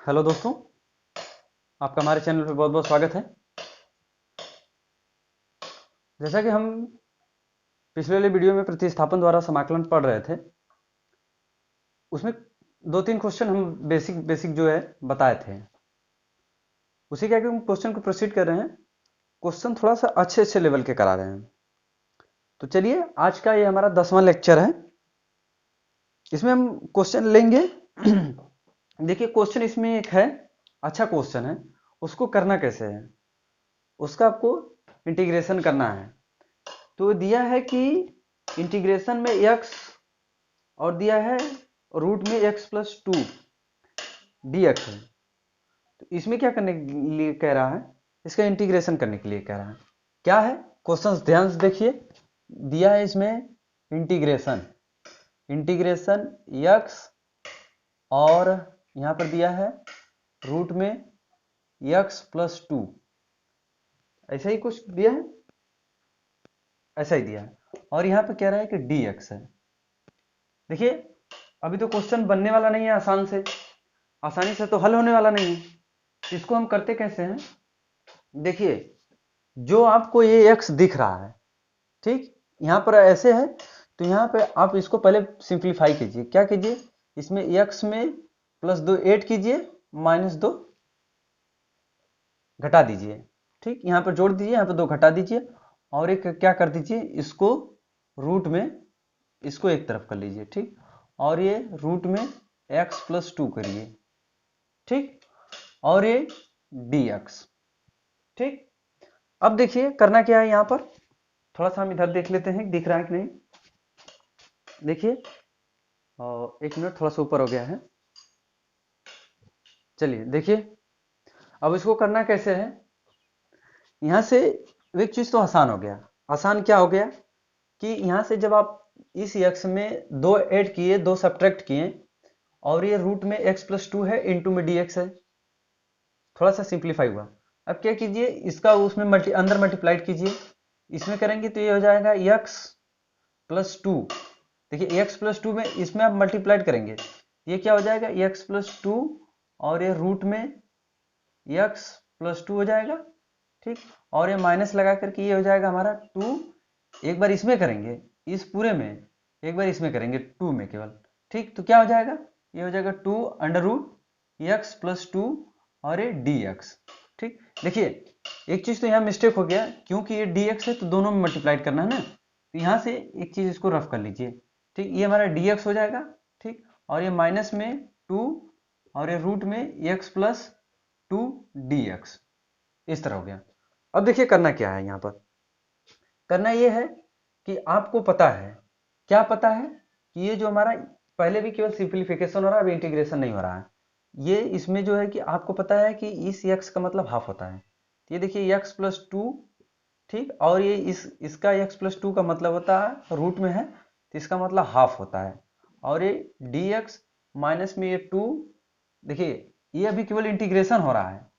Hello दोस्तों, आपका हमारे चैनल पे बहुत बहुत स्वागत है। जैसा कि हम पिछले वाले वीडियो में प्रतिस्थापन द्वारा समाकलन पढ़ रहे थे, उसमें दो तीन क्वेश्चन हम बेसिक बेसिक जो है बताए थे। उसी क्या कि हम क्वेश्चन को प्रोसीड कर रहे हैं। क्वेश्चन थोड़ा सा अच्छे अच्छे लेवल के करा रहे हैं। तो चलिए, आज का ये हमारा 10वां लेक्चर है। इसमें हम क्वेश्चन लेंगे। देखिए, क्वेश्चन इसमें एक है, अच्छा क्वेश्चन है। उसको करना कैसे है, उसका आपको इंटीग्रेशन करना है। तो दिया है कि इंटीग्रेशन में x और दिया है रूट में x+2 dx है। तो इसमें क्या करने के लिए कह रहा है, इसका इंटीग्रेशन करने के लिए कह रहा है। क्या है क्वेश्चन, ध्यान से देखिए। दिया है इसमें इंटीग्रेशन इंटीग्रेशन x और यहां पर दिया है रूट में x+2, ऐसा ही कुछ दिया है, ऐसा ही दिया है। और यहां पर कह रहा है कि dx है। देखिए, अभी तो क्वेश्चन बनने वाला नहीं है आसानी से तो हल होने वाला नहीं है। इसको हम करते कैसे हैं, देखिए, जो आपको ये x दिख रहा है, ठीक, यहां पर ऐसे है। तो यहां पे आप इसको पहले सिंप्लीफाई कीजिए। क्या कीजिए, इसमें x में +2 ऐड कीजिए, -2 घटा दीजिए। ठीक, यहां पर जोड़ दीजिए, यहां पर 2 घटा दीजिए। और एक क्या कर दीजिए, इसको रूट में, इसको एक तरफ कर लीजिए। ठीक, और ये रूट में x+2 करिए। ठीक, और ये dx। ठीक, अब देखिए करना क्या है। यहां पर थोड़ा सा हम इधर देख लेते हैं, दिख रहा है कि नहीं। देखिए, एक मिनट, थोड़ा सा ऊपर हो गया है। चलिए देखिए, अब इसको करना कैसे है। यहां से एक चीज तो आसान हो गया। आसान क्या हो गया कि यहां से जब आप इस x में 2 ऐड किए, 2 सब्ट्रैक्ट किए, और ये रूट में x+2 है, इनटू में dx है, थोड़ा सा सिंप्लीफाई हुआ। अब क्या कीजिए, इसका उसमें अंदर मल्टीप्लाइड कीजिए। इसमें करेंगे तो ये हो जाएगा x+2। देखिए, x+2 में इसमें आप मल्टीप्लाइड करेंगे, ये क्या हो जाएगा, x+2, और ये रूट में x+2 हो जाएगा। ठीक, और ये माइनस लगा करके ये हो जाएगा हमारा 2। एक बार इसमें करेंगे, इस पूरे में, एक बार इसमें करेंगे 2 में केवल। ठीक, तो क्या हो जाएगा, ये हो जाएगा 2√x+2 और ये dx। ठीक, देखिए, एक चीज तो यहाँ मिस्टेक हो गया, क्योंकि ये dx है तो दोनों में मल्टीप्लाइड करना है ना। तो यहाँ से एक चीज इसको रफ कर लीजिए। ठीक, ये हमारा dx हो जाएगा। ठीक, और ये माइनस में 2, और ये रूट में x+2 dx, इस तरह हो गया। अब देखिए करना क्या है, यहां पर करना ये है कि आपको पता है, क्या पता है, कि ये जो हमारा पहले भी केवल सिंप्लीफिकेशन हो रहा है, अभी इंटीग्रेशन नहीं हो रहा है। ये इसमें जो है कि आपको पता है कि इस x का मतलब हाफ होता है। ये देखिए x+2, ठीक, और ये इसका x+2 का मतलब होता है, रूट में है तो इसका मतलब हाफ होता है। और ये dx माइनस में ये 2, देखिए ये अभी केवल इंटीग्रेशन हो रहा है,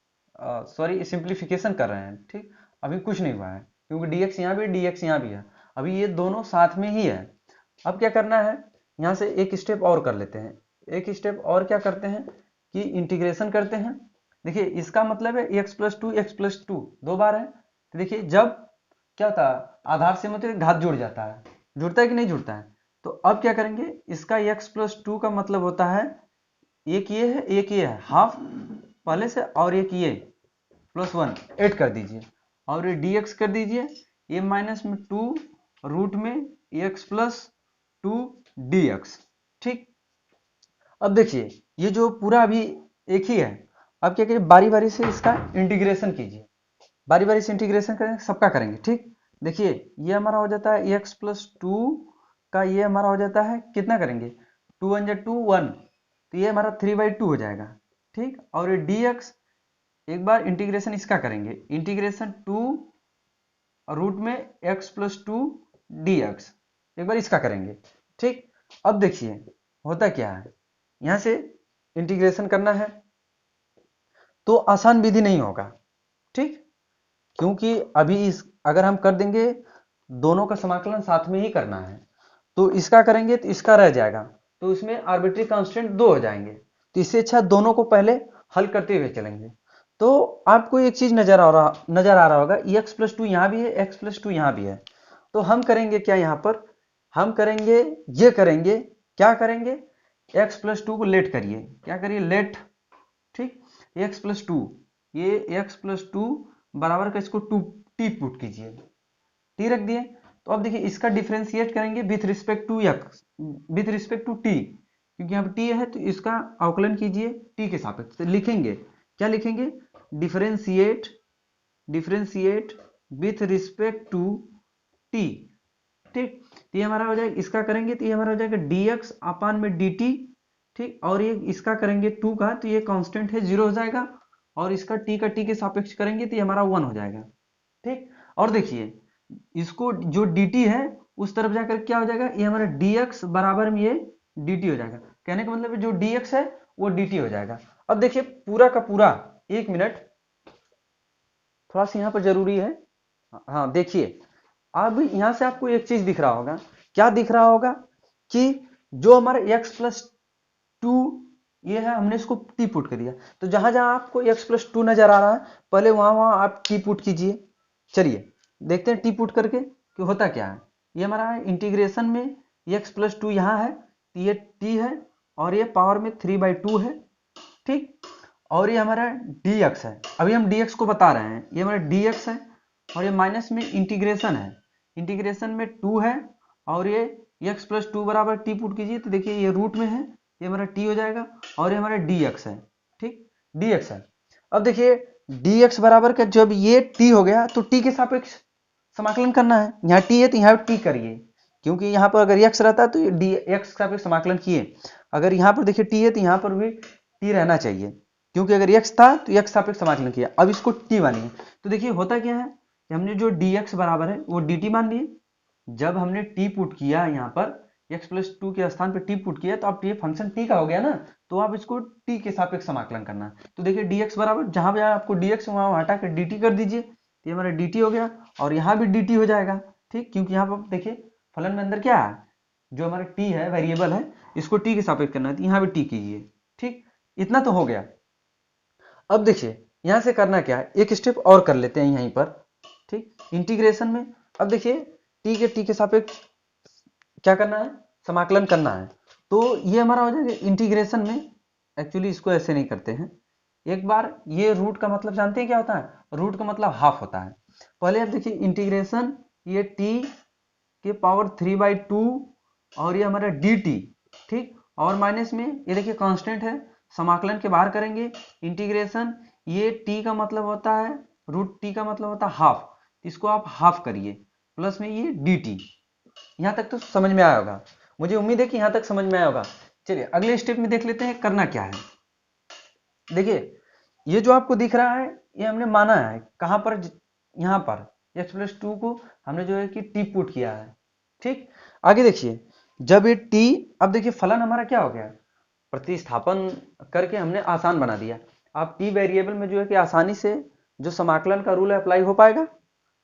सॉरी सिंप्लीफिकेशन कर रहे हैं। ठीक, अभी कुछ नहीं हुआ है, क्योंकि dx यहाँ भी है, dx यहाँ भी है, अभी ये दोनों साथ में ही है। अब क्या करना है, यहाँ से एक स्टेप और कर लेते हैं। एक स्टेप और क्या करते हैं कि इंटीग्रेशन करते हैं। देखिए, इसका मतलब है x+2 दो बार है। तो देखिए, जब क्या होता है, आधार से मतलब घात जुड़ जाता है, जुड़ता है कि नहीं जुड़ता है। तो अब क्या करेंगे, इसका x+2 का मतलब होता है, एक ये है, एक ये है, हाफ पहले से, और एक ये +1 ऐड कर दीजिए, और ये dx कर दीजिए, ये माइनस में 2 रूट में x+2 dx। ठीक, अब देखिए, ये जो पूरा अभी एक ही है। अब क्या करिए, बारी बारी से इसका इंटीग्रेशन कीजिए, बारी बारी से इंटीग्रेशन करेंगे, सबका करेंगे। ठीक, देखिए, ये हमारा हो जाता है x+2 का, ये हमारा हो जाता है, कितना करेंगे, 2 1 2 1, तो ये हमारा 3/2 हो जाएगा। ठीक, और ये dx, एक बार इंटीग्रेशन इसका करेंगे, इंटीग्रेशन 2 रूट में x+2 dx, एक बार इसका करेंगे। ठीक, अब देखिए होता क्या है, यहां से इंटीग्रेशन करना है तो आसान विधि नहीं होगा। ठीक, क्योंकि अभी इस अगर हम कर देंगे, दोनों का समाकलन साथ में ही करना है, तो इसका करेंगे तो इसका रह जाएगा, तो इसमें आर्बिट्री कांस्टेंट 2 हो जाएंगे। तो इससे अच्छा दोनों को पहले हल करते हुए चलेंगे। तो आपको एक चीज नजर आ रहा होगा, एक्स प्लस टू यहाँ भी है, एक्स प्लस टू यहाँ भी है। तो हम करेंगे क्या, यहाँ पर हम करेंगे ये करेंगे, क्या करेंगे, एक्स प्लस टू को लेट करिए, क्या करिए, लेट, ठीक, एक्स प्लस टू, ये एक्स प्लस टू बराबर का इसको टू टी पुट कीजिए, टी रख दिए। तो अब देखिए इसका डिफरेंशिएट करेंगे with respect to x, with respect to t, क्योंकि यहाँ पे टी है तो इसका अवकलन कीजिए टी के सापेक्ष। तो लिखेंगे क्या, लिखेंगे differentiate, differentiate with respect to t, ठीक। तो ये हमारा हो जाएगा, इसका करेंगे तो ये हमारा हो जाएगा dx अपान में dt, ठीक। और ये इसका करेंगे 2 का, तो ये कांस्टेंट है 0 हो जाएगा, और इसका t का t के सापेक्ष करेंगे तो ये हमारा 1 हो जाएगा, ठीक। और देखिए इसको जो dt है उस तरफ जाकर क्या हो जाएगा, ये हमारा dx बराबर में ये dt हो जाएगा। कहने का मतलब जो dx है वो dt हो जाएगा। अब देखिए पूरा का पूरा, एक मिनट, थोड़ा सा यहाँ पर जरूरी है, हाँ देखिए अब यहां से आपको एक चीज दिख रहा होगा, क्या दिख रहा होगा कि जो हमारा x प्लस टू ये है, हमने इसको टी पुट कर दिया। तो जहां जहां आपको x प्लस टू नजर आ रहा है, पहले वहां वहां आप टी पुट कीजिए। चलिए देखते हैं टी पुट करके कि होता क्या है। ये हमारा इंटीग्रेशन में x प्लस टू यहाँ है, तो ये t है, और ये पावर में 3/2 है, ठीक। और ये हमारा dx है, अभी हम dx को बता रहे हैं, ये हमारा dx है, और ये माइनस में इंटीग्रेशन है, इंटीग्रेशन में 2 है, और ये x प्लस टू बराबर टी पुट कीजिए तो देखिए ये रूट में है, ये हमारा t हो जाएगा, और ये हमारा dx है, ठीक, dx है। अब देखिए dx बराबर का जब ये t हो गया तो t के सापेक्ष समाकलन करना है, यहाँ t है तो यहाँ t करिए, क्योंकि यहाँ पर अगर x रहता है तो dx के सापेक्ष समाकलन किए, अगर यहाँ पर देखिए t है तो यहाँ पर भी t रहना चाहिए, क्योंकि अगर x था तो x सापेक्ष समाकलन किया। अब इसको t मानिए, तो देखिए होता क्या है कि हमने जो dx बराबर है वो dt मान लिए, जब हमने t पुट किया यहाँ पर x प्लस टू के स्थान पर t पुट किया, तो अब ये फंक्शन t का हो गया ना, तो आप इसको t के सापेक्ष समाकलन करना है। तो देखिए dx बराबर जहां पे आपको dx वहां हटा कर dt कर दीजिए, तो ये हमारा dt हो गया, और यहाँ भी dt हो जाएगा, ठीक, क्योंकि यहाँ पर देखिए फलन में अंदर क्या है, जो हमारा t है वेरिएबल है, इसको t के सापेक्ष करना है, तो यहाँ भी t कीजिए, ठीक। इतना तो हो गया। अब देखिए यहां से करना क्या है, एक स्टेप और कर लेते हैं यहीं पर, ठीक, इंटीग्रेशन में। अब देखिए टी के सापेक्ष क्या करना है, समाकलन करना है। तो ये हमारा हो जाएगा इंटीग्रेशन में, एक्चुअली इसको ऐसे नहीं करते हैं, एक बार ये रूट का मतलब जानते हैं क्या होता है, रूट का मतलब हाफ होता है। पहले आप देखिए इंटीग्रेशन, ये टी के पावर 3/2, और ये हमारा डी टी, ठीक, और माइनस में ये देखिए कांस्टेंट है, समाकलन के बाहर करेंगे इंटीग्रेशन, ये t का मतलब होता है, रूट t का मतलब होता है हाफ, इसको आप हाफ करिए, प्लस में ये dt। यहाँ तक तो समझ में आया होगा, मुझे उम्मीद है कि यहाँ तक समझ में आया होगा। चलिए अगले स्टेप में देख लेते हैं करना क्या है। देखिए ये जो आपको दिख रहा है ये हमने माना है कहाँ पर, यहाँ पर x प्लस टू को हमने जो है कि t पुट किया है, ठीक। आगे देखिए जब ये t, अब देखिए फलन हमारा क्या हो गया, प्रतिस्थापन करके हमने आसान बना दिया। आप t वेरिएबल में जो है कि आसानी से जो समाकलन का रूल है अप्लाई हो पाएगा,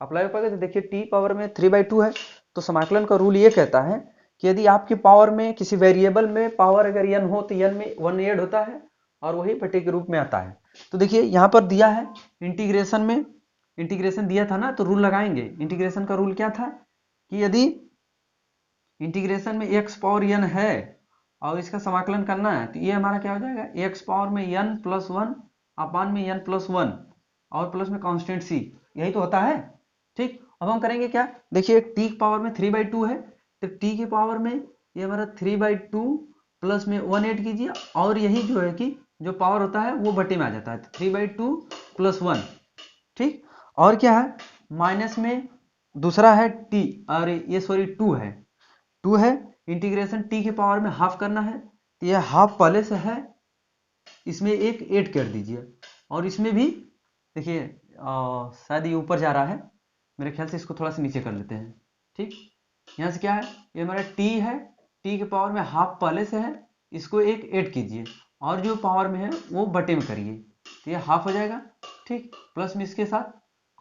अप्लाई हो पाएगा। तो देखिए t पावर में 3/2 है, तो समाकलन का रूल ये कहता है कि यदि आपकी पावर में किसी वेरिएबल में पावर अगर n हो तो n में 1 ऐड होता है और वही बटे के रूप में आता है। तो देखिए यहाँ पर दिया है इंटीग्रेशन में, इंटीग्रेशन दिया था ना, तो रूल लगाएंगे। इंटीग्रेशन का रूल क्या था कि यदि इंटीग्रेशन में x पावर n है और इसका समाकलन करना है, तो ये हमारा क्या हो जाएगा, x पावर में n प्लस 1 अपान में n प्लस 1 और प्लस में कांस्टेंट c, यही तो होता है, ठीक। अब हम करेंगे क्या, देखिए t की पावर में 3/2 है, तो t की पावर में ये हमारा 3/2 प्लस में 1 ऐड कीजिए, और यही जो है कि जो पावर होता है वो बटे में आ जाता है, 3/2 प्लस 1, ठीक। और क्या है, माइनस में दूसरा है t, और ये सॉरी 2 है, 2 है, इंटीग्रेशन t के पावर में हाफ करना है, तो यह हाफ पहले से है, इसमें एक ऐड कर दीजिए, और इसमें भी देखिए शायद ये ऊपर जा रहा है, मेरे ख्याल से इसको थोड़ा सा नीचे कर लेते हैं, ठीक। यहाँ से क्या है, ये हमारा t है, t के पावर में हाफ पहले से है, इसको एक ऐड कीजिए, और जो पावर में है वो बटे में करिए, तो ये हाफ हो जाएगा, ठीक, प्लस में इसके साथ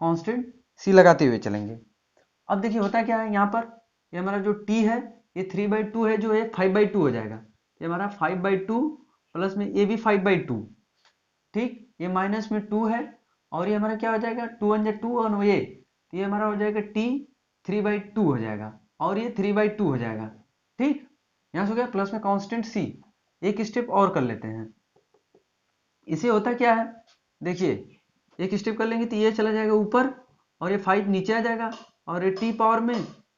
कांस्टेंट c लगाते हुए चलेंगे। अब देखिए होता क्या है यहाँ पर, ये हमारा जो t है ये 3/2 है, जो है 5/2 हो जाएगा, ये हमारा 5/2 प्लस में ये भी 5/2, ठीक, ये माइनस में 2 है और ये हमारा क्या हो जाएगा 2 1 2 और ये तो ये हमारा हो जाएगा t 3/2 हो जाएगा और ये 3/2 हो जाएगा। ठीक, यहाँ से हो गया प्लस में कांस्टेंट c। एक स्टेप और कर लेते हैं। इसे होता क्या है, देखिए एक स्टेप कर लेंगे तो ये चला जाएगा ऊपर और ये 5 नीचे आ जाएगा और ये t पावर में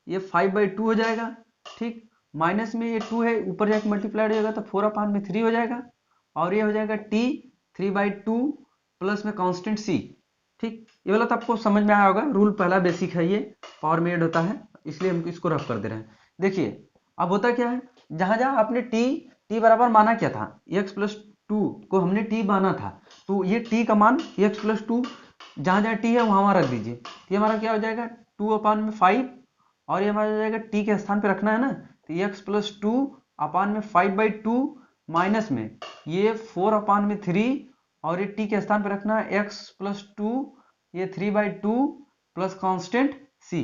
ये 5/2 हो जाएगा। ठीक, माइनस में ये 2 है ऊपर जाके मल्टीप्लाइड हो जाएगा तो 4/3 हो जाएगा और ये हो जाएगा t 3/2 प्लस में कांस्टेंट c। ठीक, ये वाला तो आपको समझ में आया होगा, रूल पहला बेसिक है, ये पावर में ऐड होता है इसलिए हम इसको रफ कर दे रहे हैं। देखिए अब होता क्या है, जहां जहां आपने t बराबर माना क्या था x+2 को हमने t माना था, तो ये t का मान x+2 जहां जहां t है वहां रख दीजिए। ये हमारा क्या हो जाएगा 2/5 और ये हमारा हो जाएगा t के स्थान पे रखना है ना, तो x+2/5/2 माइनस में ये 4/3 और ये t के स्थान पे रखना है x+2 ये 3/2 प्लस कांस्टेंट c।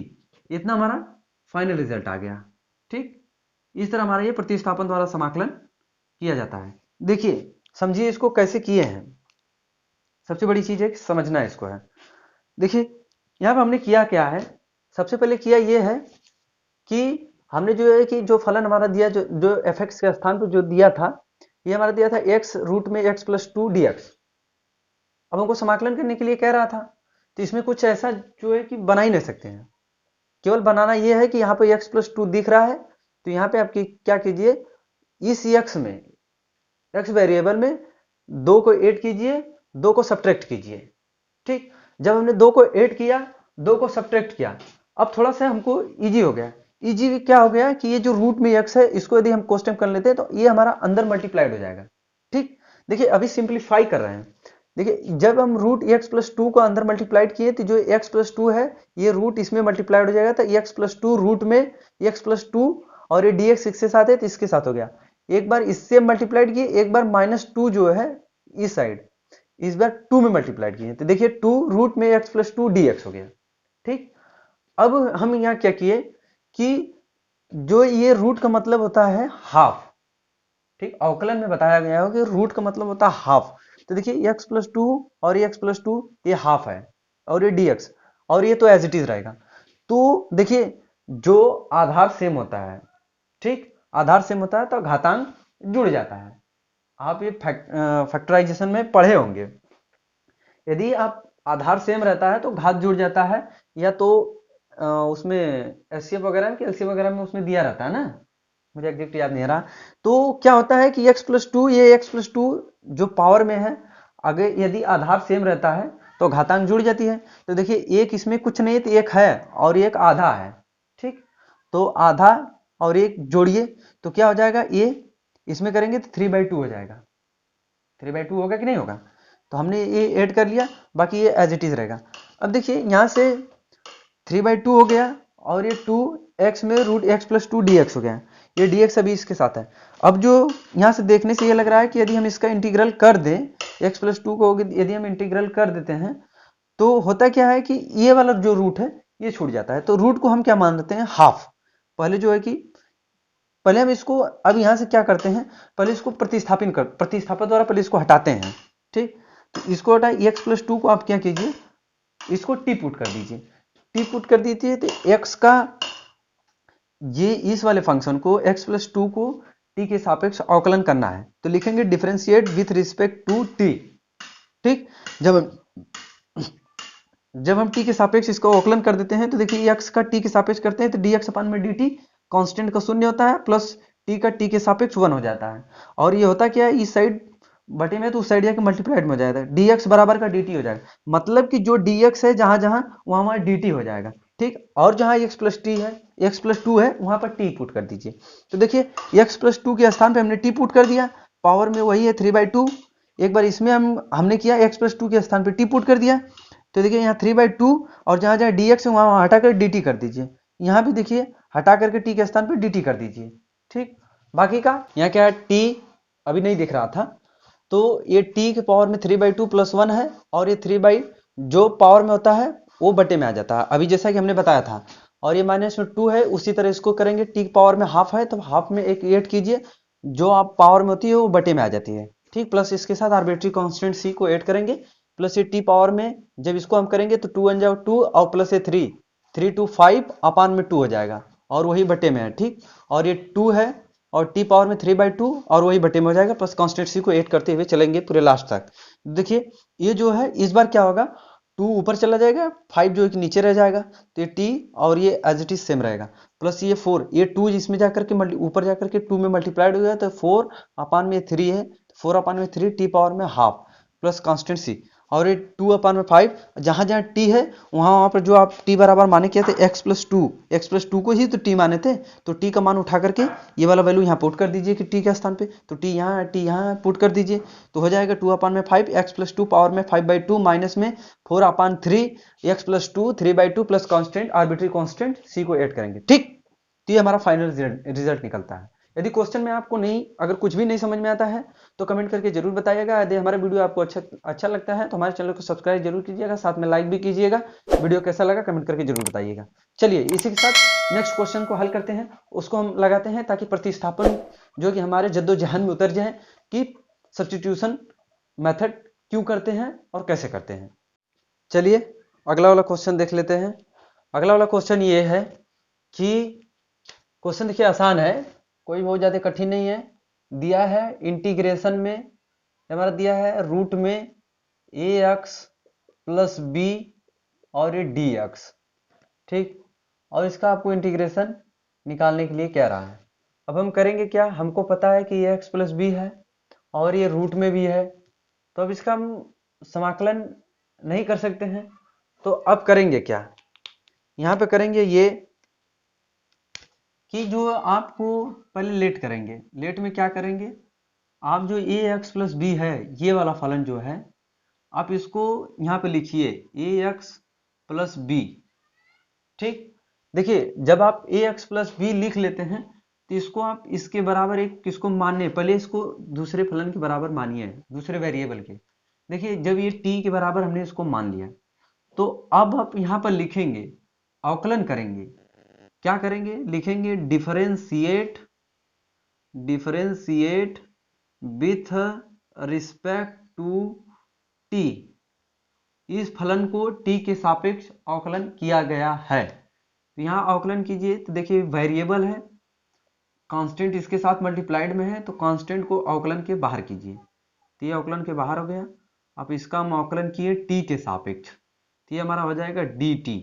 इतना हमारा फाइनल रिजल्ट आ गया। ठीक, इस तरह हमारा ये प्रतिस्थापन द्वारा समाकलन किया जाता है। देखिए समझिए इसको कैसे किए हैं, सबसे बड़ी चीज है कि समझना इसको है। देखिए यहाँ पे हमने किया क्या है, सबसे पहले किया ये है कि हमने जो है कि जो फलन हमारा दिया जो fx के स्थान पर जो दिया था, ये हमारा दिया था x रूट में x+2 dx। अब हमको समाकलन करने के लिए कह रहा था, तो इसमें कुछ ऐसा जो है कि बना ही नहीं सकते हैं, केवल बनाना ये है कि यहाँ पे x+2 दिख रहा है, तो यहाँ पे आप क्या कीजिए, इस x में x वेरिएबल में 2 को ऐड कीजिए, 2 को सब्ट्रैक्ट कीजिए। ठीक, जब हमने 2 को ऐड किया 2 को सब्ट्रैक्ट किया, अब थोड़ा सा हमको इजी हो गया। इजी क्या हो गया कि ये जो रूट में x है इसको यदि हम क्वेश्चन कर लेते हैं तो ये हमारा अंदर मल्टीप्लाइड हो जाएगा। ठीक, देखिए अभी सिंप्लीफाई कर रहे हैं। देखिए जब हम रूट x+2 को अंदर मल्टीप्लाइड किए तो जो x+2 है ये रूट इसमें मल्टीप्लाइड हो जाएगा, तो x+2 रूट में x+2 और ये dx इसके साथ है तो इसके साथ हो गया। एक बार इससे मल्टीप्लाइड किए, एक बार -2 जो है इस साइड, इस बार 2 में मल्टीप्लाइड किए तो देखिए 2 रूट में x+2 dx हो गया। ठीक, अब हम यहाँ क्या किए कि जो ये रूट का मतलब होता है हाफ। ठीक, अवकलन में बताया गया है कि रूट का मतलब होता है हाफ। तो देखिए x+2 और ये x+2 ये हाफ है और ये dx और ये तो एज इट इज रहेगा। तो देखिए जो आधार सेम होता है, ठीक, आधार सेम होता है तो घातांक जुड़ जाता है। आप ये फैक्टराइजेशन में पढ़े होंगे, यदि आप आधार सेम रहता है तो घात जुड़ जाता है, या तो उसमें एचसीएफ वगैरह में एलसीएम वगैरह में उसमें दिया रहता है ना, मुझे एग्जैक्ट याद नहीं आ रहा। तो क्या होता है कि x+2 ये x+2 जो पावर में है, अगर यदि आधार सेम रहता है तो घातांक जुड़ जाती है। तो देखिए एक इसमें कुछ नहीं तो एक है और एक आधा है। ठीक, तो आधा और एक जोड़िए तो क्या हो जाएगा, ये इसमें करेंगे तो 3/2 हो जाएगा। 3/2 होगा कि नहीं होगा, तो हमने ये ऐड कर लिया, बाकी ये एज इट इज रहेगा। अब देखिए यहाँ से 3/2 हो गया और ये 2x में रूट x+2 dx हो गया, ये dx अभी इसके साथ है। अब जो यहाँ से देखने से ये लग रहा है कि यदि हम इसका इंटीग्रल कर दें, x+2 को यदि हम इंटीग्रल कर देते हैं तो होता क्या है कि ये वाला जो रूट है ये छूट जाता है। तो रूट को हम क्या मान लेते हैं, हाफ। पहले जो है कि पहले हम इसको, अब यहाँ से क्या करते हैं, पहले इसको प्रतिस्थापन द्वारा पहले इसको हटाते हैं। ठीक, तो इसको हटा x+2 को आप क्या कीजिए, इसको टी पुट कर दीजिए। टी पुट कर दीजिए तो x का ये इस वाले फंक्शन को x+2 को t के सापेक्ष अवकलन करना है, तो लिखेंगे differentiate with respect to t। ठीक, जब हम t के सापेक्ष इसको अवकलन कर देते हैं तो देखिए x का t के सापेक्ष करते हैं तो dx/dt कांस्टेंट का शून्य होता है, प्लस t का t के सापेक्ष 1 हो जाता है। और ये होता क्या है, इस साइड बटे में तो उस साइड जाके मल्टीप्लाइड में हो जाएगा, dx बराबर का dt हो जाएगा। मतलब कि जो dx है जहां जहां वहां dt हो जाएगा। ठीक, और जहां x+t है, x+2 है, वहां पर t पुट कर दीजिए। तो देखिए x+2 के स्थान पे हमने t पुट कर दिया, पावर में वही है 3/2। एक बार इसमें हमने किया x+2 के स्थान पे t पुट कर दिया, तो देखिए यहाँ 3/2 और जहां जहां dx है वहां हटाकर dt कर दीजिए। यहाँ भी देखिए हटा करके t के स्थान पे dt कर दीजिए। ठीक, बाकी का यहाँ क्या है, t अभी नहीं दिख रहा था, तो ये t के पावर में 3/2 + 1 है और ये 3 जो पावर में होता है वो बटे में आ जाता है, अभी जैसा कि हमने बताया था। और ये -2 है, उसी तरह इसको करेंगे, t के पावर में हाफ है तो हाफ में एक ऐड कीजिए, जो आप पावर में होती है वो बटे में आ जाती है। ठीक, प्लस इसके साथ आर्बिट्री कांस्टेंट सी को ऐड करेंगे, प्लस ये टी पावर में जब इसको हम करेंगे तो 2 1 जाओ 2 और प्लस ये 3 3 2 5 अपान में 2 हो जाएगा और वही बटे में है। ठीक, और ये 2 है और टी पावर में 3/2 और वही बटे में हो जाएगा, प्लस कांस्टेंट सी को ऐड करते हुए चलेंगे पूरे लास्ट तक। देखिए ये जो है इस बार क्या होगा, 2 ऊपर चला जाएगा, 5 जो है कि नीचे रह जाएगा, तो ये टी और ये एज इट इज सेम रहेगा, प्लस ये 4 ये 2 इसमें जाकर के ऊपर जाकर के 2 में मल्टीप्लाइड हो गया तो 4 अपान में 3 है, 4 अपान में 3 टी पावर में हाफ प्लस कांस्टेंट सी, और ये 2 अपान में 5 जहां जहां टी है वहां पर जो आप टी बराबर माने क्या थे x प्लस टू को ही तो टी माने थे, तो टी का मान उठा करके ये वाला वैल्यू यहाँ पुट कर दीजिए कि टी के स्थान पे, तो टी यहाँ पुट कर दीजिए तो हो जाएगा 2 अपान में 5 x+2 पावर में 5/2 माइनस में 4 upon 3 x+2 3/2 plus constant arbitrary constant C को ऐड करेंगे। ठीक, तो ये हमारा फाइनल रिजल्ट निकलता है। यदि क्वेश्चन में आपको अगर कुछ भी नहीं समझ में आता है तो कमेंट करके जरूर बताइएगा। यदि हमारा वीडियो आपको अच्छा लगता है तो हमारे चैनल को सब्सक्राइब जरूर कीजिएगा, साथ में लाइक भी कीजिएगा। वीडियो कैसा लगा कमेंट करके जरूर बताइएगा। चलिए इसी के साथ नेक्स्ट क्वेश्चन को हल करते हैं, उसको हम लगाते हैं ताकि प्रतिस्थापन जो कि हमारे जद्दोजहद में उतर जाए कि सब्स्टिट्यूशन मेथड क्यों करते हैं और कैसे करते हैं। चलिए अगला वाला क्वेश्चन देख लेते हैं। अगला वाला क्वेश्चन ये है कि क्वेश्चन देखिए आसान है, कोई बहुत ज़्यादा कठिन नहीं है। दिया है इंटीग्रेशन में हमारा दिया है रूट में ax प्लस बी और ये dx। ठीक, और इसका आपको इंटीग्रेशन निकालने के लिए कह रहा है। अब हम करेंगे क्या, हमको पता है कि ax प्लस बी है और ये रूट में भी है, तो अब इसका हम समाकलन नहीं कर सकते हैं, तो अब करेंगे क्या, यहाँ पे करेंगे ये कि जो आपको पहले लेट करेंगे, लेट में क्या करेंगे, आप जो ax प्लस बी है ये वाला फलन जो है आप इसको यहाँ पे लिखिए ax प्लस बी। ठीक, देखिए जब आप ax प्लस बी लिख लेते हैं तो इसको आप इसके बराबर एक किसको मानिए, पहले इसको दूसरे फलन के बराबर मानिए, दूसरे वेरिएबल के। देखिए जब ये t के बराबर हमने इसको मान लिया तो अब आप यहाँ पर लिखेंगे, अवकलन करेंगे, क्या करेंगे, लिखेंगे differentiate with respect to t. इस फलन को t के सापेक्ष अवकलन किया गया है, तो यहाँ अवकलन कीजिए तो देखिए वेरिएबल है, कांस्टेंट इसके साथ मल्टीप्लाइड में है, तो कांस्टेंट को अवकलन के बाहर कीजिए, तो ये अवकलन के बाहर हो गया। अब इसका हम अवकलन किए t के सापेक्ष, तो ये हमारा हो जाएगा dt।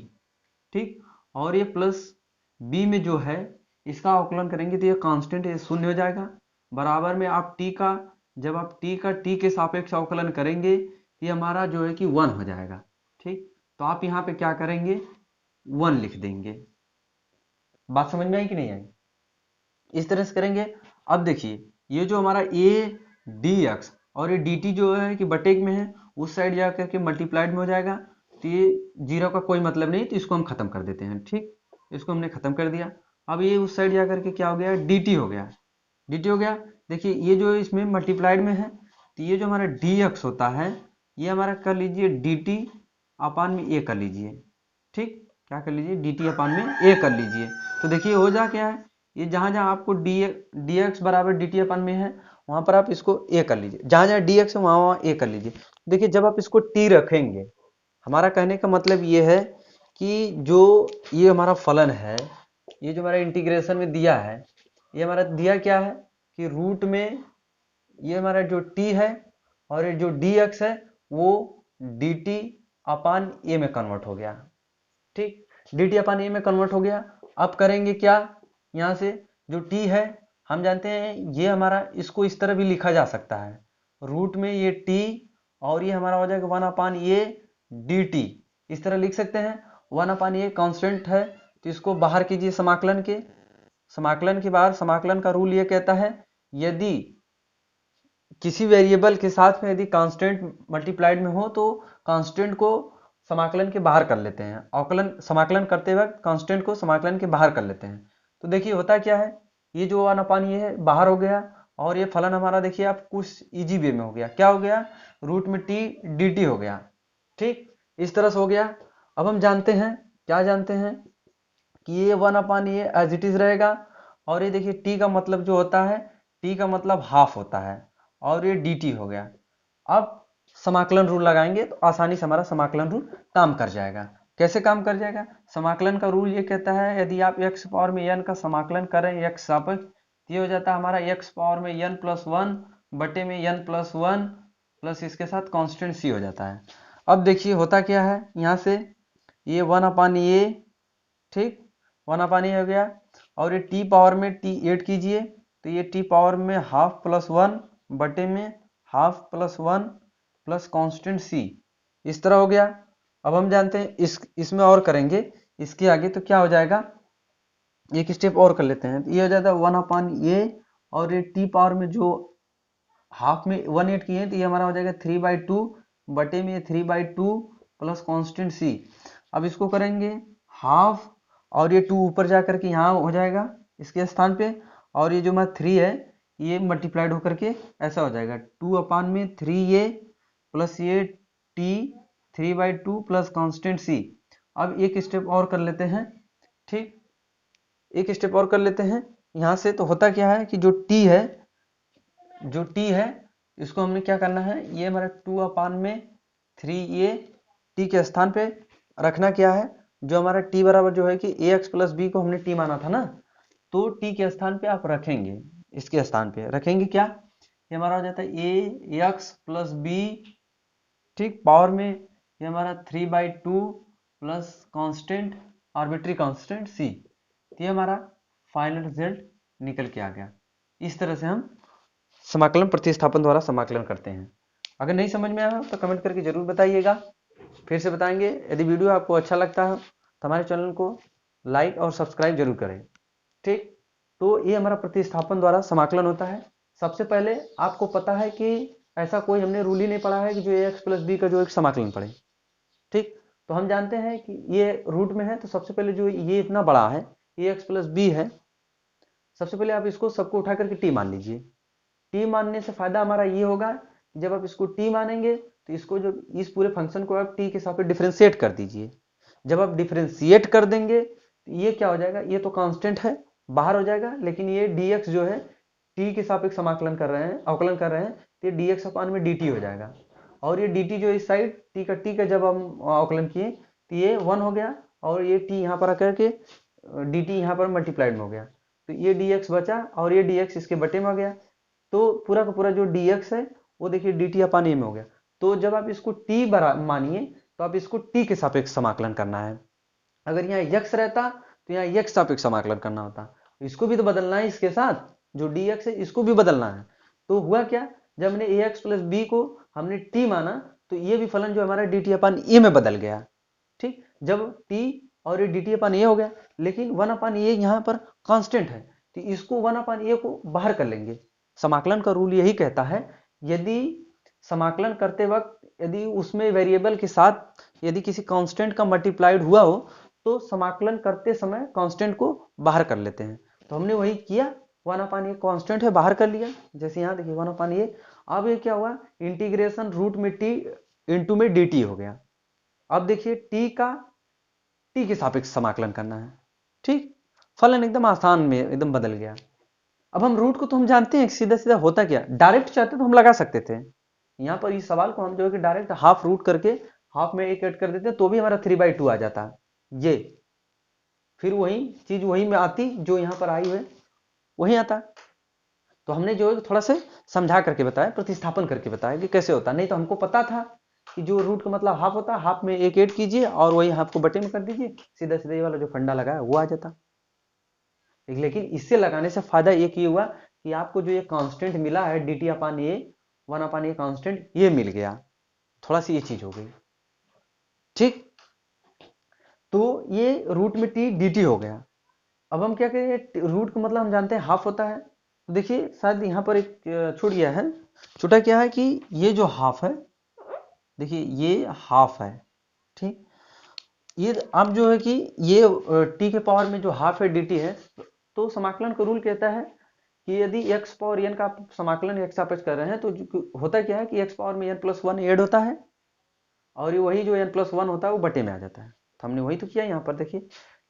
ठीक, और ये प्लस b में जो है इसका अवकलन करेंगे तो ये कांस्टेंट ये शून्य हो जाएगा, बराबर में आप t का जब आप t के सापेक्ष अवकलन करेंगे तो ये हमारा जो है कि 1 हो जाएगा। ठीक, तो आप यहाँ पे क्या करेंगे 1 लिख देंगे। बात समझ में आई कि नहीं आई, इस तरह से करेंगे। अब देखिए ये जो हमारा a dx और ये dt जो है कि बटेक में है, उस साइड जाकर के मल्टीप्लाइड में हो जाएगा, तो ये जीरो का कोई मतलब नहीं, तो इसको हम खत्म कर देते हैं। ठीक, इसको हमने खत्म कर दिया। अब ये उस साइड जाकर के क्या हो गया, dt हो गया, dt हो गया। देखिए ये जो इसमें मल्टीप्लाइड में है तो ये जो हमारा dx होता है ये हमारा कर लीजिए dt अपान में a कर लीजिए। ठीक, क्या कर लीजिए dt अपान में a कर लीजिए, तो देखिए हो जा क्या है, ये जहां जहां आपको dx बराबर dt अपान में है वहां पर आप इसको a कर लीजिए, जहां जहां dx है वहां वहां a कर लीजिए। देखिए जब आप इसको t रखेंगे, हमारा कहने का मतलब ये है कि जो ये हमारा फलन है, ये जो हमारा इंटीग्रेशन में दिया है, ये हमारा दिया क्या है कि रूट में ये हमारा जो t है और ये जो dx है वो dt अपान a में कन्वर्ट हो गया। ठीक, dt अपान a में कन्वर्ट हो गया। अब करेंगे क्या, यहाँ से जो t है हम जानते हैं ये हमारा इसको इस तरह भी लिखा जा सकता है, रूट में ये t और ये हमारा हो जाएगा 1 अपान a dt, इस तरह लिख सकते हैं। 1 अपान a कांस्टेंट है तो इसको बाहर कीजिए समाकलन के बाहर। समाकलन का रूल ये कहता है यदि किसी वेरिएबल के साथ में यदि कांस्टेंट मल्टीप्लाइड में हो तो कांस्टेंट को समाकलन के बाहर कर लेते हैं, अवकलन समाकलन करते वक्त कांस्टेंट को समाकलन के बाहर कर लेते हैं। तो देखिए होता क्या है, ये जो 1 अपान ये है बाहर हो गया और ये फलन हमारा देखिए आप कुछ इजी वे में हो गया, क्या हो गया, रूट में t dt हो गया। ठीक, इस तरह से हो गया। अब हम जानते हैं, क्या जानते हैं कि ये 1 अपान ये एज इट इज रहेगा, और ये देखिए t का मतलब जो होता है, t का मतलब हाफ होता है, और ये dt हो गया। अब समाकलन रूल लगाएंगे तो आसानी से हमारा समाकलन रूल काम कर जाएगा। कैसे काम कर जाएगा? समाकलन का रूल ये कहता है यदि आप x पावर में n का समाकलन करें x सापेक्ष, ये हो जाता है हमारा x पावर में n प्लस वन बटे में n प्लस वन प्लस इसके साथ कांस्टेंट c हो जाता है। अब देखिए होता क्या है, यहाँ से ये 1/a, ठीक 1/a हो गया, और ये t पावर में t ऐड कीजिए तो ये t पावर में हाफ प्लस वन बटे में half plus one plus constant c, इस तरह हो गया। अब हम जानते हैं इसमें और करेंगे इसके आगे तो क्या हो जाएगा, एक स्टेप और कर लेते हैं। तो ये हो जाता है 1/a, और ये t पावर में जो हाफ में 1 ऐड किए तो ये हमारा हो जाएगा 3/2 बटे में 3/2 प्लस कांस्टेंट c। अब इसको करेंगे हाफ, और ये 2 ऊपर जा करके यहाँ हो जाएगा इसके स्थान पे, और ये जो हमारा 3 है ये मल्टीप्लाइड होकर के ऐसा हो जाएगा 2/3a प्लस ये t 3/2 प्लस कांस्टेंट c। अब एक स्टेप और कर लेते हैं, ठीक एक स्टेप और कर लेते हैं यहाँ से। तो होता क्या है कि जो t है इसको हमने क्या करना है, ये हमारा 2/3a t के स्थान पे रखना क्या है, जो हमारा t बराबर जो है कि ax प्लस b को हमने t माना था ना, तो t के स्थान पे आप रखेंगे, इसके स्थान पे रखेंगे क्या, ये हमारा हो जाता है ax प्लस b, ठीक पावर में ये हमारा 3/2 plus constant arbitrary constant c। ये हमारा फाइनल रिजल्ट निकल के आ गया। इस तरह से हम समाकलन प्रतिस्थापन द्वारा समाकलन करते हैं। अगर नहीं समझ में आया तो कमेंट करके जरूर बताइएगा, फिर से बताएंगे। यदि वीडियो आपको अच्छा लगता है तो हमारे चैनल को लाइक और सब्सक्राइब जरूर करें, ठीक। तो ये हमारा प्रतिस्थापन द्वारा समाकलन होता है। सबसे पहले आपको पता है कि ऐसा कोई हमने रूल ही नहीं पढ़ा है कि जो ax प्लस बी का जो एक समाकलन पढ़े, ठीक। तो हम जानते हैं कि ये रूट में है, तो सबसे पहले जो ये इतना बड़ा है ax प्लस बी है, सबसे पहले आप इसको सबको उठा करके t मान लीजिए। t मानने से फायदा हमारा ये होगा कि जब आप इसको t मानेंगे तो इसको जो इस पूरे फंक्शन को आप t के सापेक्ष डिफरेंशिएट कर दीजिए। जब आप डिफरेंशिएट कर देंगे तो ये क्या हो जाएगा, ये तो कांस्टेंट है बाहर हो जाएगा, लेकिन ये dx जो है t के सापेक्ष समाकलन कर रहे हैं, अवकलन कर रहे हैं, तो ये dx अपान में dt हो जाएगा। और ये dt जो इस साइड t का जब हम अवकलन किए तो ये 1 हो गया, और ये t यहाँ पर आकर के dt यहाँ पर मल्टीप्लाइड में हो गया, तो ये dx बचा और ये dx इसके बटे में आ गया। तो पूरा का पूरा जो dx है वो देखिए dt अपान a में हो गया। तो जब आप इसको t मानिए तो आप इसको t के सापेक्ष समाकलन करना है। अगर यहाँ x रहता तो यहाँ x सापेक्ष समाकलन करना होता, इसको भी तो बदलना है, इसके साथ जो dx है इसको भी बदलना है। तो हुआ क्या, जब हमने ax प्लस b को हमने t माना तो ये भी फलन जो हमारा dt अपान a में बदल गया, ठीक। जब t और ये dt अपान a हो गया, लेकिन 1/a यहाँ पर कांस्टेंट है, तो इसको 1/a को बाहर कर लेंगे। समाकलन का रूल यही कहता है, यदि समाकलन करते वक्त यदि उसमें वेरिएबल के साथ यदि किसी कांस्टेंट का मल्टीप्लाइड हुआ हो तो समाकलन करते समय कांस्टेंट को बाहर कर लेते हैं। तो हमने वही किया, 1/a कांस्टेंट है बाहर कर लिया, जैसे यहाँ देखिए 1/a। अब ये क्या हुआ, इंटीग्रेशन रूट में t इंटू में dt हो गया। अब देखिए t के सापेक्ष समाकलन करना है, ठीक। फलन एकदम आसान में एकदम बदल गया। अब हम रूट को तो हम जानते हैं सीधा सीधा होता क्या, डायरेक्ट चाहते तो हम लगा सकते थे। यहाँ पर इस सवाल को हम जो है कि डायरेक्ट हाफ रूट करके हाफ में एक ऐड कर देते तो भी हमारा 3/2 आ जाता, ये फिर वही चीज वही में आती जो यहाँ पर आई हुई वही आता। तो हमने जो है थोड़ा सा समझा करके बताया, प्रतिस्थापन करके बताया कि कैसे होता, नहीं तो हमको पता था कि जो रूट का मतलब हाफ होता है, हाफ में एक ऐड कीजिए और वही हाफ को बटे में कर दीजिए, सीधा सीधा ये वाला जो फंडा लगा है वो आ जाता। लेकिन इससे लगाने से फायदा एक ये हुआ कि आपको जो ये कांस्टेंट मिला है dt upon a 1/a constant ये मिल गया, थोड़ा सी ये चीज हो गई, ठीक। तो ये रूट में t dt हो गया। अब हम क्या करें, रूट का मतलब हम जानते हैं हाफ होता है, तो देखिए शायद यहाँ पर एक छूट गया है, छूटा क्या है कि ये जो हाफ है, देखिए ये हाफ है, ठीक। ये अब जो है कि ये t के पावर में जो हाफ है dt है, तो समाकलन का रूल कहता है कि यदि x पावर n का समाकलन x सापेक्ष कर रहे हैं तो होता क्या है कि x पावर में n प्लस वन ऐड होता है, और ये वही जो n प्लस वन होता है वो बटे में आ जाता है। तो हमने वही तो किया, यहाँ पर देखिए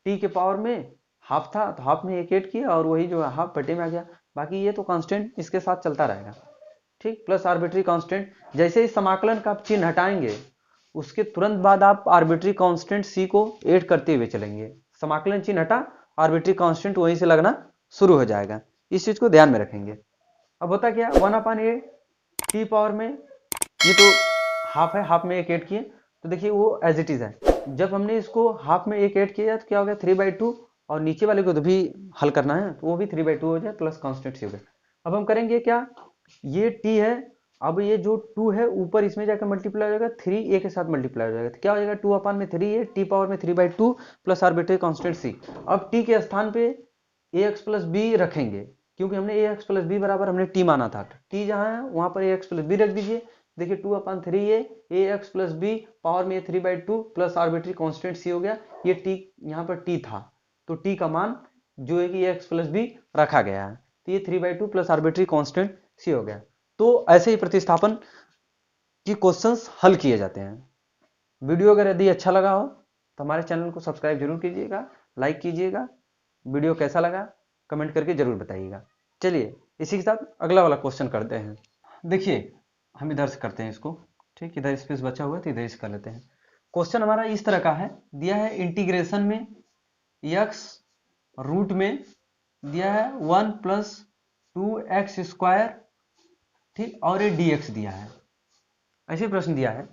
t के पावर में हाफ था तो हाफ में एक ऐड किया और वही जो हाफ बटे में आ गया, बाकी ये तो कांस्टेंट इसके साथ चलता रहेगा, ठीक। ठीक, प्लस आर्बिट्री कांस्टेंट। जैसे ही समाकलन का आप चिन्ह हटाएंगे उसके तुरंत बाद आप आर्बिट्री कांस्टेंट सी को ऐड करते हुए चलेंगे। समाकलन चिन्ह हटा, आर्बिट्री कांस्टेंट वहीं से लगना शुरू हो जाएगा। इस चीज को ध्यान में रखेंगे। अब होता क्या, 1/a टी पावर में, ये तो हाफ है, हाफ में एक ऐड किए तो देखिए वो एज इट इज है। जब हमने इसको हाफ में एक ऐड किया तो क्या हो गया 3/2, और नीचे वाले को तो भी हल करना है तो वो भी 3/2 हो जाए, प्लस कांस्टेंट सी हो गया। अब हम करेंगे क्या, ये टी है, अब ये जो 2 है ऊपर इसमें जाकर मल्टीप्लाई हो जाएगा, 3 ए के साथ मल्टीप्लाई हो जाएगा तो क्या हो जाएगा 2/3a टी पावर में 3/2 प्लस आर्बिट्रेरी कांस्टेंट सी। अब टी के स्थान पे ax प्लस बी रखेंगे, क्योंकि हमने ax प्लस बी बराबर हमने टी माना था, टी जहां है वहां पर ax प्लस बी रख दीजिए। देखिए 2/3a ax plus B power में 3/2 प्लस आर्बिट्री कांस्टेंट सी हो गया। ये टी यहाँ पर टी था तो टी का मान जो है कि ax प्लस बी रखा गया है, तो ये 3/2 प्लस आर्बिट्री कांस्टेंट सी हो गया। तो ऐसे ही प्रतिस्थापन के क्वेश्चंस हल किए जाते हैं। वीडियो अगर यदि अच्छा लगा हो तो हमारे चैनल को सब्सक्राइब जरूर कीजिएगा, लाइक कीजिएगा, वीडियो कैसा लगा कमेंट करके जरूर बताइएगा। चलिए इसी के साथ अगला वाला क्वेश्चन करते हैं। देखिए हम इधर से करते हैं इसको, ठीक, इधर स्पेस बचा हुआ है तो इधर से कर लेते हैं। क्वेश्चन हमारा इस तरह का है, दिया है इंटीग्रेशन में x रूट में दिया है 1 + 2x², ठीक, और ये dx दिया है। ऐसे प्रश्न दिया है,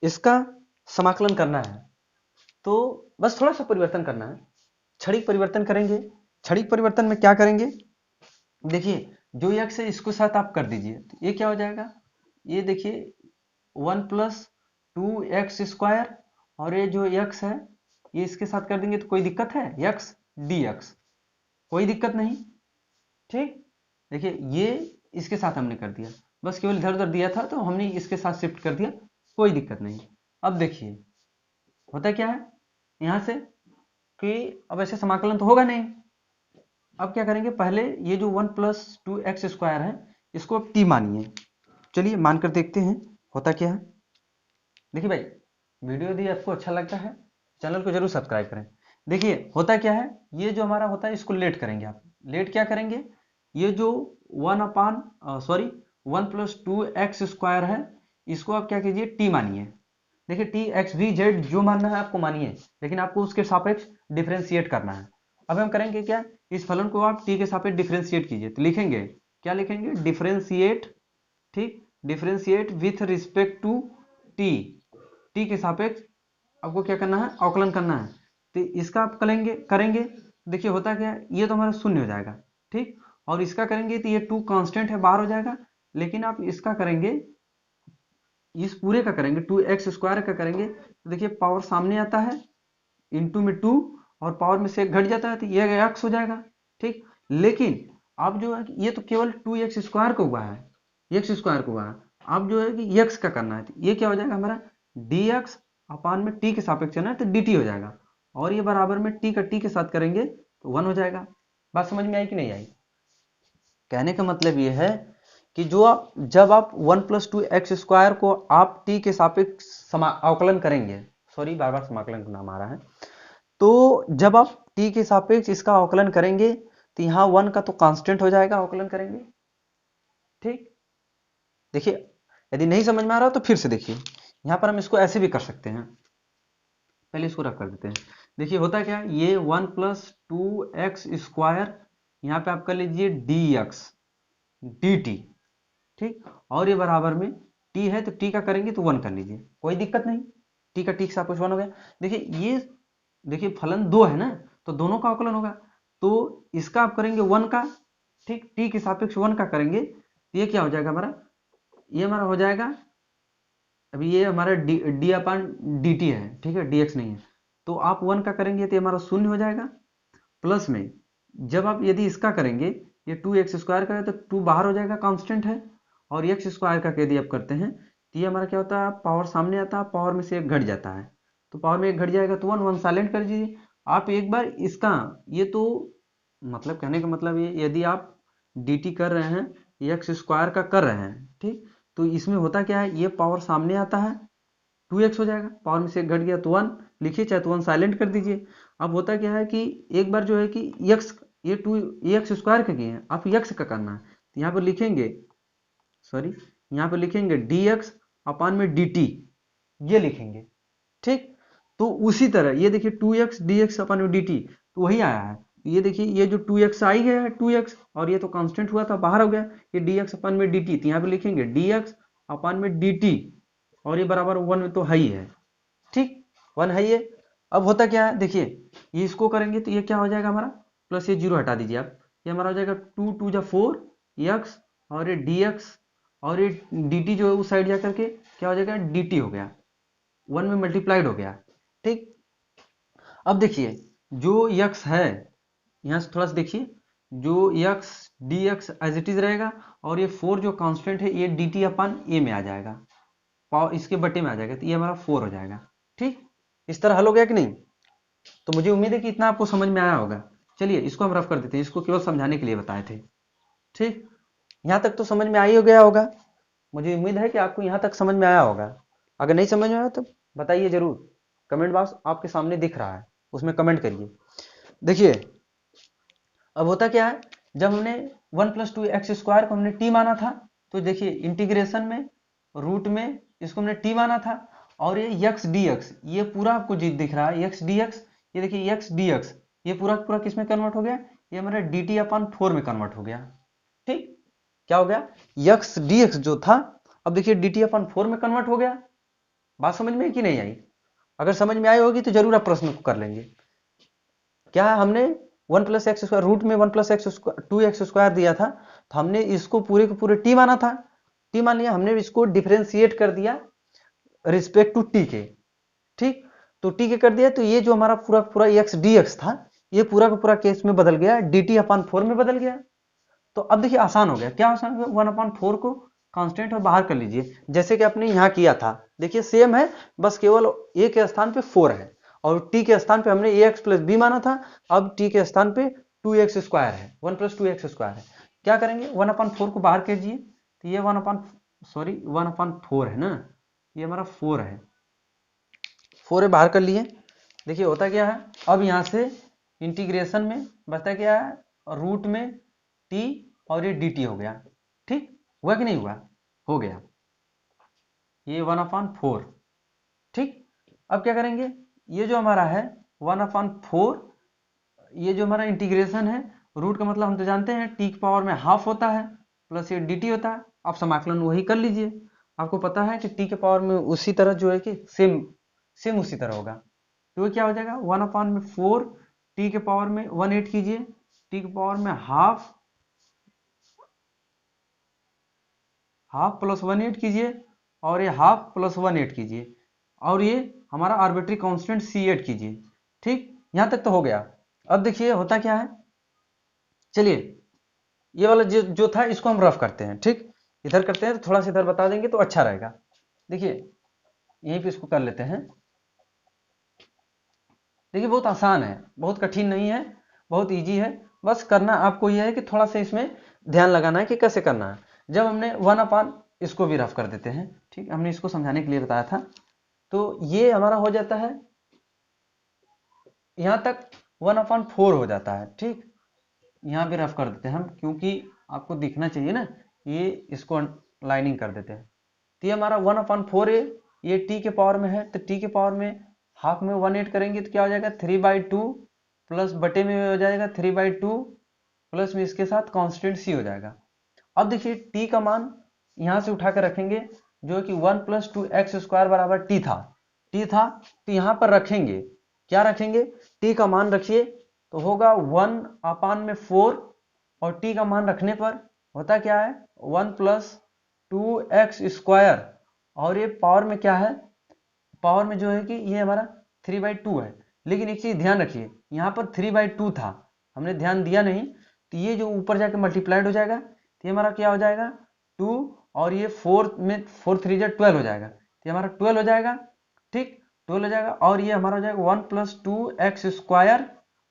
इसका समाकलन करना है तो बस थोड़ा सा परिवर्तन करना है, क्षणिक परिवर्तन करेंगे। क्षणिक परिवर्तन में क्या करेंगे, देखिए जो x है इसको साथ आप कर दीजिए तो ये क्या हो जाएगा, ये देखिए 1 + 2x², और ये जो x है ये इसके साथ कर देंगे तो कोई दिक्कत है, x dx, कोई दिक्कत नहीं, ठीक। देखिए ये इसके साथ हमने कर दिया, बस केवल इधर उधर दिया था तो हमने इसके साथ शिफ्ट कर दिया, कोई दिक्कत नहीं। अब देखिए होता क्या है यहां से कि अब ऐसे समाकलन तो होगा नहीं। अब क्या करेंगे, पहले ये जो 1 + 2x² है इसको अब t मानिए। चलिए मानकर देखते हैं होता क्या है। देखिए भाई वीडियो यदि आपको अच्छा लगता है चैनल को जरूर सब्सक्राइब करें। देखिए होता क्या है, ये जो हमारा होता है इसको लेट करेंगे आप। लेट क्या करेंगे, ये जो 1 + 2x² है इसको आप क्या कीजिए t मानिए। देखिए t x v z जो मानना है आपको मानिए, लेकिन आपको उसके सापेक्ष डिफरेंशिएट करना है। अब हम करेंगे क्या, इस फलन को आप t के सापेक्ष डिफरेंशिएट कीजिए तो लिखेंगे क्या, लिखेंगे डिफरेंशिएट, ठीक, differentiate with respect to t, t के सापेक्ष आपको क्या करना है, अवकलन करना है। तो इसका आप करेंगे देखिए होता क्या है, ये तो हमारा शून्य हो जाएगा, ठीक, और इसका करेंगे तो ये 2 कांस्टेंट है बाहर हो जाएगा। लेकिन आप इसका करेंगे, इस पूरे का करेंगे 2x² का करेंगे तो देखिए पावर सामने आता है, इंटू में 2 और पावर में से 1 घट जाता है तो ये x हो जाएगा, ठीक। लेकिन अब जो है ये तो केवल 2x² का हुआ है, x² का हुआ है। अब जो है कि x का करना है तो ये क्या हो जाएगा हमारा dx अपान में t के सापेक्ष है ना तो dt हो जाएगा, और ये बराबर में t का t के साथ करेंगे तो 1 हो जाएगा। बात समझ में आई कि नहीं आई। कहने का मतलब ये है कि जब आप 1 + 2x² को आप t के सापेक्ष अवकलन करेंगे, सॉरी बार बार समाकलन का नाम आ रहा है, तो जब आप t के सापेक्ष इसका अवकलन करेंगे तो यहाँ 1 का तो कांस्टेंट हो जाएगा, अवकलन करेंगे, ठीक। देखिए यदि नहीं समझ में आ रहा हो तो फिर से देखिए, यहाँ पर हम इसको ऐसे भी कर सकते हैं, पहले इसको रख कर देते हैं। देखिए होता क्या, ये 1 + 2x², यहाँ पे आप कर लीजिए dx dt, ठीक, और ये बराबर में t है तो t का करेंगे तो 1 कर लीजिए, कोई दिक्कत नहीं, t का t के सापेक्ष 1 हो गया। देखिए ये देखिए फलन 2 है ना तो दोनों का अवकलन होगा, तो इसका आप करेंगे 1 का, ठीक, t के सापेक्ष 1 का करेंगे तो ये क्या हो जाएगा हमारा, ये हमारा हो जाएगा, अभी ये हमारा d/dt है, ठीक है, dx नहीं है, तो आप 1 का करेंगे तो हमारा 0 हो जाएगा। प्लस में जब आप यदि इसका करेंगे ये 2x² का है तो 2 बाहर हो जाएगा, कांस्टेंट है, और x² का यदि आप करते हैं तो ये हमारा क्या होता है, पावर सामने आता है, पावर में से 1 घट जाता है, तो पावर में 1 घट जाएगा तो 1 साइलेंट कर दीजिए। आप एक बार इसका ये तो मतलब कहने का मतलब ये यदि आप dt कर रहे हैं x² का कर रहे हैं, ठीक, तो इसमें होता क्या है, ये पावर सामने आता है 2x हो जाएगा, पावर में से 1 घट गया तो 1 लिखिए, चाहे तो 1 साइलेंट कर दीजिए। अब होता क्या है कि एक बार जो है कि x ये 2x² का किए हैं, आप x का करना है तो यहाँ पर लिखेंगे सॉरी यहाँ पे लिखेंगे dx अपान में dt, ये लिखेंगे। ठीक, तो उसी तरह ये देखिए 2x dx अपान में dt, तो वही आया है। ये देखिए ये जो 2x आई गया है 2x, और ये तो कांस्टेंट हुआ था बाहर हो गया, ये dx अपान में dt, तो यहाँ पे लिखेंगे dx अपान में dt, और ये बराबर 1 तो है ही है। ठीक, 1 है ये। अब होता क्या है देखिए, ये इसको करेंगे तो ये क्या हो जाएगा हमारा, प्लस ये 0 हटा दीजिए आप, ये हमारा हो जाएगा 2 2 जा 4 x, और ये dx, और ये dt जो है उस साइड जा करके क्या हो जाएगा dt हो गया, 1 में मल्टीप्लाइड हो गया। ठीक, अब देखिए जो x है यहाँ से थोड़ा सा देखिए, जो x dx as it is रहेगा, और ये 4 जो कांस्टेंट है ये dt अपान a में आ जाएगा, पावर इसके बटे में आ जाएगा, तो ये हमारा 4 हो जाएगा। ठीक, इस तरह हल हो गया कि नहीं? तो मुझे उम्मीद है कि इतना आपको समझ में आया होगा। चलिए इसको हम रफ कर देते हैं, इसको केवल समझाने के लिए बताए थे। ठीक, यहाँ तक तो समझ में आ ही गया होगा, मुझे उम्मीद है कि आपको यहाँ तक समझ में आया होगा। अगर नहीं समझ में आया तो बताइए जरूर, कमेंट बॉक्स आपके सामने दिख रहा है, उसमें कमेंट करिए। देखिए अब होता क्या है, जब हमने 1 + 2x² को हमने t माना था, तो देखिए इंटीग्रेशन में रूट में इसको हमने t माना था, और ये x dx, ये पूरा आपको जी दिख रहा है x dx, ये देखिए x dx, ये पूरा पूरा किस में कन्वर्ट हो गया, ये हमारा dt अपान 4 में कन्वर्ट हो गया। ठीक, क्या हो गया, x dx जो था अब देखिए dt अपान 4 में कन्वर्ट हो गया। बात समझ में कि नहीं आई? अगर समझ में आई होगी तो जरूर आप प्रश्न को कर लेंगे। क्या है, हमने 1 + x² रूट में 1 + x² 2x² दिया था, तो हमने इसको पूरे के पूरे t माना था, t मान लिया, हमने इसको डिफरेंशिएट कर दिया रिस्पेक्ट टू t के। ठीक, तो t के कर दिया, तो ये जो हमारा पूरा पूरा x dx था, ये पूरा का पूरा केस में बदल गया, dt अपान 4 में बदल गया। तो अब देखिए आसान हो गया, क्या आसान हो गया, 1/4 को कांस्टेंट और बाहर कर लीजिए, जैसे कि आपने यहाँ किया था। देखिए सेम है, बस केवल a के स्थान पे 4 है, और t के स्थान पे हमने ax + b माना था, अब t के स्थान पे 2x² है, 1 + 2x² है। क्या करेंगे, 1/4 को बाहर कीजिए, तो ये 1/4 है ना, ये हमारा 4 है, 4 बाहर कर लिए। देखिए होता क्या है, अब यहाँ से इंटीग्रेशन में बचता क्या है, रूट में t और ये dt हो गया। ठीक, हुआ कि नहीं हुआ, हो गया, ये 1/4। ठीक, अब क्या करेंगे, ये जो हमारा है 1/4, ये जो हमारा इंटीग्रेशन है, रूट का मतलब हम तो जानते हैं t की पावर में हाफ होता है, प्लस ये dt होता है। आप समाकलन वही कर लीजिए, आपको पता है कि t के पावर में उसी तरह जो है कि सेम उसी तरह होगा, तो क्या हो जाएगा 1/4, t के पावर में 1/8 कीजिए, t के पावर में हाफ प्लस 1/8 कीजिए, और ये हाफ प्लस 1/8 कीजिए, और ये हमारा आर्बिट्री कांस्टेंट c8 कीजिए। ठीक, यहां तक तो हो गया। अब देखिए होता क्या है, चलिए ये वाला जो था इसको हम रफ करते हैं। ठीक, इधर करते हैं तो थोड़ा सा इधर बता देंगे तो अच्छा रहेगा। देखिए यहीं पे इसको कर लेते हैं। देखिए बहुत आसान है, बहुत कठिन नहीं है, बहुत इजी है, बस करना आपको यह है कि थोड़ा सा इसमें ध्यान लगाना है कि कैसे करना है। जब हमने 1/, इसको भी रफ कर देते हैं। ठीक, हमने इसको समझाने के लिए बताया था, तो ये हमारा हो जाता है यहाँ तक 1/4 हो जाता है। ठीक, यहाँ भी रफ कर देते हैं हम, क्योंकि आपको दिखना चाहिए ना, ये इसको लाइनिंग कर देते हैं। तो ये हमारा 1/4 है, ये टी के पावर में है, तो टी के पावर में हाफ में 1/8 करेंगे तो क्या हो जाएगा 3/2, प्लस बटे में हो जाएगा 3/2, प्लस में इसके साथ कांस्टेंट सी हो जाएगा। अब देखिए टी का मान यहाँ से उठा कर रखेंगे, जो कि 1 + 2x² बराबर टी था, तो यहाँ पर रखेंगे, क्या रखेंगे, टी का मान रखिए, तो होगा 1/4, और टी का मान रखने पर होता क्या है 1 + 2x², और ये पावर में क्या है, पावर में जो है कि ये हमारा 3/2 है। लेकिन एक चीज ध्यान रखिए, यहाँ पर 3/2 था, हमने ध्यान दिया नहीं, तो ये जो ऊपर जाके मल्टीप्लाइड हो जाएगा, तो ये हमारा क्या हो जाएगा 2, और ये 4 में 4 3 जा 12 हो जाएगा, तो ये हमारा 12 हो जाएगा। ठीक, 12 हो जाएगा, और ये हमारा हो जाएगा 1 + 2x²,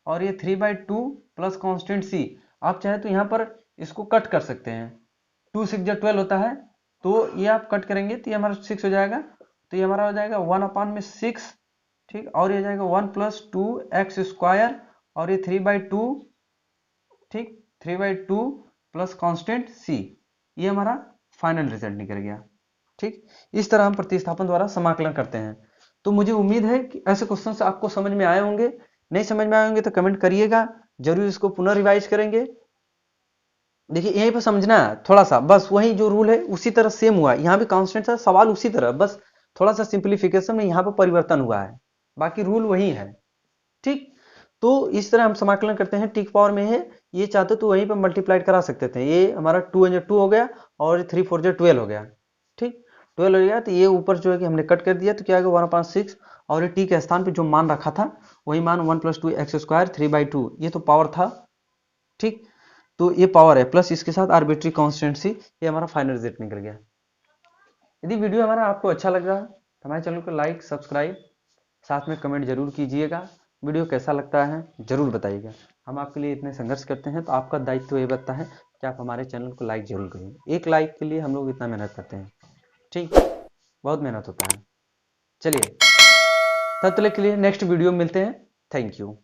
और ये 3/2 प्लस कॉन्स्टेंट सी। आप चाहे तो यहाँ पर इसको कट कर सकते हैं, 2 6 जा 12 होता है, तो ये आप कट करेंगे तो ये हमारा 6 हो जाएगा, तो ये हमारा हो जाएगा 1/6। ठीक, और ये हो जाएगा 1 + 2x², और ये 3/2। ठीक, 3/2 प्लस कांस्टेंट c, ये हमारा फाइनल रिजल्ट निकल गया। ठीक, इस तरह हम प्रतिस्थापन द्वारा समाकलन करते हैं। तो मुझे उम्मीद है कि ऐसे क्वेश्चन आपको समझ में आए होंगे। नहीं समझ में आए होंगे तो कमेंट करिएगा, जरूर इसको पुनः रिवाइज करेंगे। देखिए यहीं पर समझना है थोड़ा सा, बस वही जो रूल है उसी तरह सेम हुआ है, यहाँ भी कांस्टेंट है, सवाल उसी तरह, बस थोड़ा सा सिंप्लीफिकेशन में यहाँ पर परिवर्तन हुआ है, बाकी रूल वही है। ठीक, तो इस तरह हम समाकलन करते हैं। टिक पावर में है, ये चाहते तो वहीं पर मल्टीप्लाइड करा सकते थे। ये हमारा 2 हो गया और 3 4 12 हो गया। ठीक, 12 हो गया, तो ये ऊपर जो है कि हमने कट कर दिया, तो क्या आएगा 1/6, और ये टी के स्थान पे जो मान रखा था वही मान 1 + 2x² 3/2, ये तो पावर था। ठीक, तो ये पावर है, प्लस इसके साथ आर्बिट्री कांस्टेंट सी, ये हमारा फाइनल रिजल्ट निकल गया। यदि वीडियो हमारा आपको अच्छा लग रहा है तो हमारे चैनल को लाइक, सब्सक्राइब, साथ में कमेंट जरूर कीजिएगा। वीडियो कैसा लगता है जरूर बताइएगा। हम आपके लिए इतने संघर्ष करते हैं, तो आपका दायित्व ये बनता है कि आप हमारे चैनल को लाइक जरूर करें। एक लाइक के लिए हम लोग इतना मेहनत करते हैं। ठीक, बहुत मेहनत होता है। चलिए, तब तक के लिए नेक्स्ट वीडियो में मिलते हैं। Thank you.